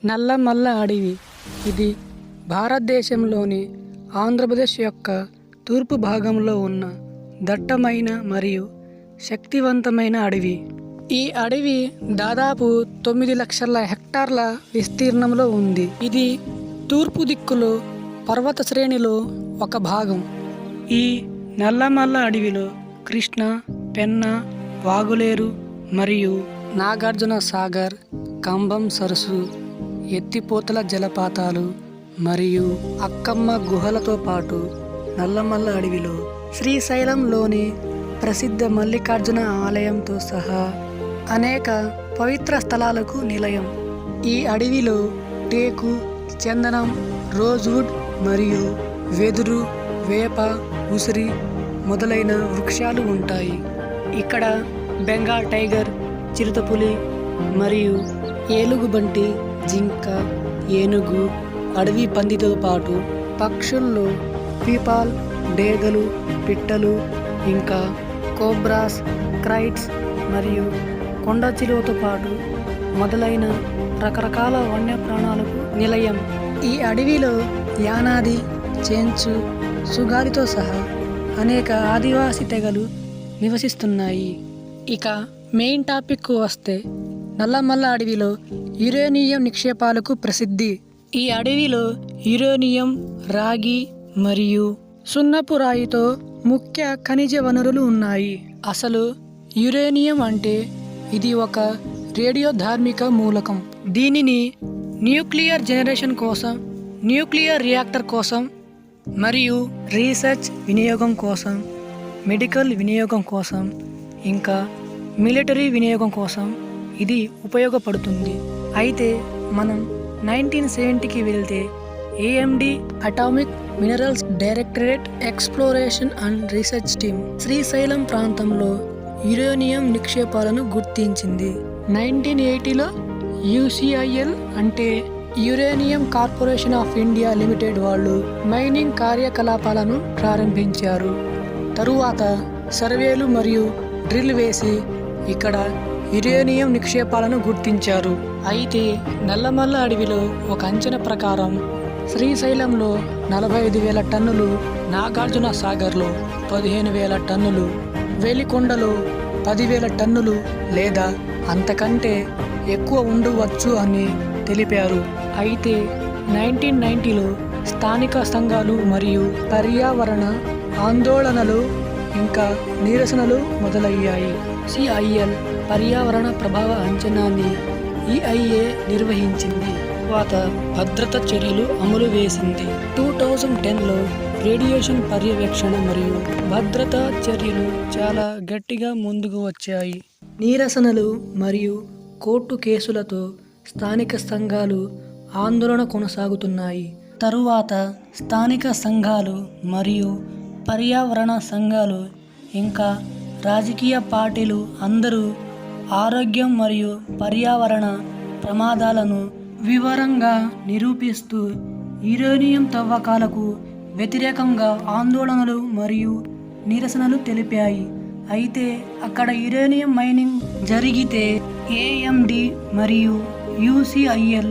నల్లమల్ల అడవి. ఇది భారతదేశంలోని ఆంధ్రప్రదేశ్ యొక్క తూర్పు భాగంలో ఉన్న దట్టమైన మరియు శక్తివంతమైన అడవి. ఈ అడవి దాదాపు 9 లక్షల హెక్టార్ల విస్తీర్ణంలో ఉంది. ఇది తూర్పు దిక్కులో పర్వత శ్రేణిలో ఒక భాగం. ఈ నల్లమల్ల అడవిలో కృష్ణ, పెన్నా, వాగులేరు మరియు నాగార్జున సాగర్, కంబం సరస్సు, ఎత్తిపోతల జలపాతాలు మరియు అక్కమ్మ గుహలతో పాటు నల్లమల్ల అడవిలో శ్రీశైలంలోని ప్రసిద్ధ మల్లికార్జున ఆలయంతో సహా అనేక పవిత్ర స్థలాలకు నిలయం. ఈ అడవిలో టేకు, చందనం, రోజ్వుడ్ మరియు వెదురు, వేప, ఉసిరి మొదలైన వృక్షాలు ఉంటాయి. ఇక్కడ బెంగాల్ టైగర్, చిరుతపులి మరియు ఏలుగుబంటి, జింక, ఏనుగు, అడవి పందితో పాటు పక్షుల్లో పీపాల్, డేగలు, పిట్టలు, ఇంకా కోబ్రాస్, క్రైట్స్ మరియు కొండ చిలువతో పాటు మొదలైన రకరకాల వన్యప్రాణాలకు నిలయం. ఈ అడవిలో యానాది, చెంచు, సుగాలితో సహా అనేక ఆదివాసీ తెగలు నివసిస్తున్నాయి. ఇక మెయిన్ టాపిక్కు వస్తే నల్లమల్ల అడవిలో యురేనియం నిక్షేపాలకు ప్రసిద్ధి. ఈ అడవిలో యురేనియం, రాగి మరియు సున్నపు రాయితో ముఖ్య ఖనిజ వనరులు ఉన్నాయి. అసలు యురేనియం అంటే ఇది ఒక రేడియోధార్మిక మూలకం. దీనిని న్యూక్లియర్ జనరేషన్ కోసం, న్యూక్లియర్ రియాక్టర్ కోసం మరియు రీసెర్చ్ వినియోగం కోసం, మెడికల్ వినియోగం కోసం, ఇంకా మిలిటరీ వినియోగం కోసం ఇది ఉపయోగపడుతుంది. అయితే మనం 1970కి వెళ్తే AMD atomic minerals directorate exploration and research team Srisailam ప్రాంతంలో యురేనియం నిక్షేపాలను గుర్తించింది. 1980లో UCIL అంటే uranium corporation of India limited వాళ్ళు మైనింగ్ కార్యకలాపాలను ప్రారంభించారు. తరువాత సర్వేలు మరియు డ్రిల్ వేసి ఇక్కడ యురేనియం నిక్షేపాలను గుర్తించారు. అయితే నల్లమల్ల అడవిలో ఒక అంచనా ప్రకారం శ్రీశైలంలో 45,000 టన్నులు, నాగార్జున సాగర్లో 15,000 టన్నులు, వెలికొండలో 10,000 టన్నులు లేదా అంతకంటే ఎక్కువ ఉండవచ్చు అని తెలిపారు. అయితే 1990లో స్థానిక సంఘాలు మరియు పర్యావరణ ఆందోళనలు ఇంకా నిరసనలు మొదలయ్యాయి. CIL పర్యావరణ ప్రభావ అంచనాని EIA నిర్వహించింది. తర్వాత భద్రత చర్యలు అమలు వేసింది. 2010లో రేడియేషన్ పర్యవేక్షణ మరియు భద్రతా చర్యలు చాలా గట్టిగా ముందుకు వచ్చాయి. నిరసనలు మరియు కోర్టు కేసులతో స్థానిక సంఘాలు ఆందోళన కొనసాగుతున్నాయి. తరువాత స్థానిక సంఘాలు మరియు పర్యావరణ సంఘాలు ఇంకా రాజకీయ పార్టీలు అందరూ ఆరోగ్యం మరియు పర్యావరణ ప్రమాదాలను వివరంగా నిరూపిస్తూ యురేనియం తవ్వకాలకు వ్యతిరేకంగా ఆందోళనలు మరియు నిరసనలు తెలిపాయి. అయితే అక్కడ యురేనియం మైనింగ్ జరిగితే AMD మరియు UCIL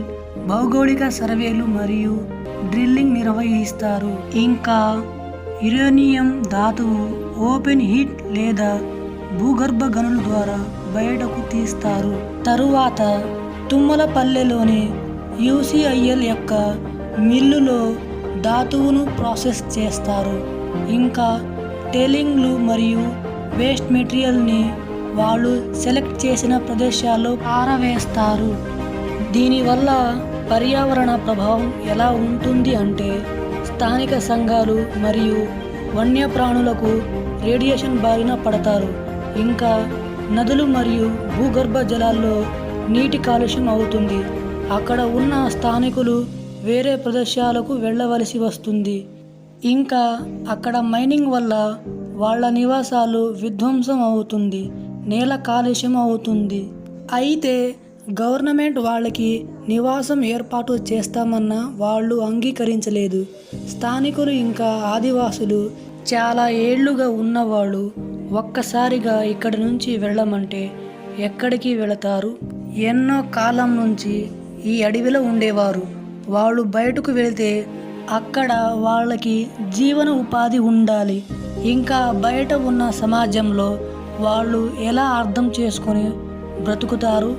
భౌగోళిక సర్వేలు మరియు డ్రిల్లింగ్ నిర్వహిస్తారు. ఇంకా యురేనియం ధాతువు ఓపెన్ హీట్ లేదా భూగర్భ గనుల ద్వారా బయటకు తీస్తారు. తరువాత తుమ్మలపల్లెలోని UCIL యొక్క మిల్లులో ధాతువును ప్రాసెస్ చేస్తారు. ఇంకా టెలింగ్లు మరియు వేస్ట్ మెటీరియల్ని వాళ్ళు సెలెక్ట్ చేసిన ప్రదేశాల్లో పారవేస్తారు. దీనివల్ల పర్యావరణ ప్రభావం ఎలా ఉంటుంది అంటే స్థానిక సంఘాలు మరియు వన్యప్రాణులకు రేడియేషన్ బారిన పడతారు. ఇంకా నదులు మరియు భూగర్భ జలాల్లో నీటి కాలుష్యం అవుతుంది. అక్కడ ఉన్న స్థానికులు వేరే ప్రదేశాలకు వెళ్ళవలసి వస్తుంది. ఇంకా అక్కడ మైనింగ్ వల్ల వాళ్ళ నివాసాలు విధ్వంసం అవుతుంది, నేల కాలుష్యం అవుతుంది. అయితే గవర్నమెంట్ వాళ్ళకి నివాసం ఏర్పాటు చేస్తామన్నా వాళ్ళు అంగీకరించలేదు. స్థానికులు ఇంకా ఆదివాసులు చాలా ఏళ్లుగా ఉన్నవాళ్ళు ఒక్కసారిగా ఇక్కడి నుంచి వెళ్ళమంటే ఎక్కడికి వెళతారు? ఎన్నో కాలం నుంచి ఈ అడవిలో ఉండేవారు. వాళ్ళు బయటకు వెళితే అక్కడ వాళ్ళకి జీవన ఉపాధి ఉండాలి. ఇంకా బయట ఉన్న సమాజంలో వాళ్ళు ఎలా అర్థం చేసుకొని బ్రతుకుతారు?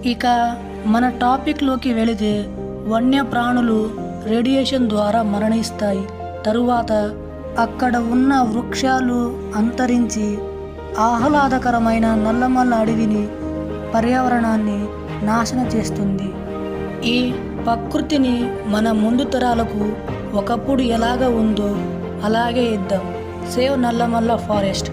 ఇక మన టాపిక్లోకి వెళితే వన్యప్రాణులు రేడియేషన్ ద్వారా మరణిస్తాయి. తరువాత అక్కడ ఉన్న వృక్షాలు అంతరించి ఆహ్లాదకరమైన నల్లమల్ల అడవిని, పర్యావరణాన్ని నాశనం చేస్తుంది. ఈ ప్రకృతిని మన ముందు తరాలకు ఒకప్పుడు ఎలాగ ఉందో అలాగే ఇద్దాం. Save Nallamala forest.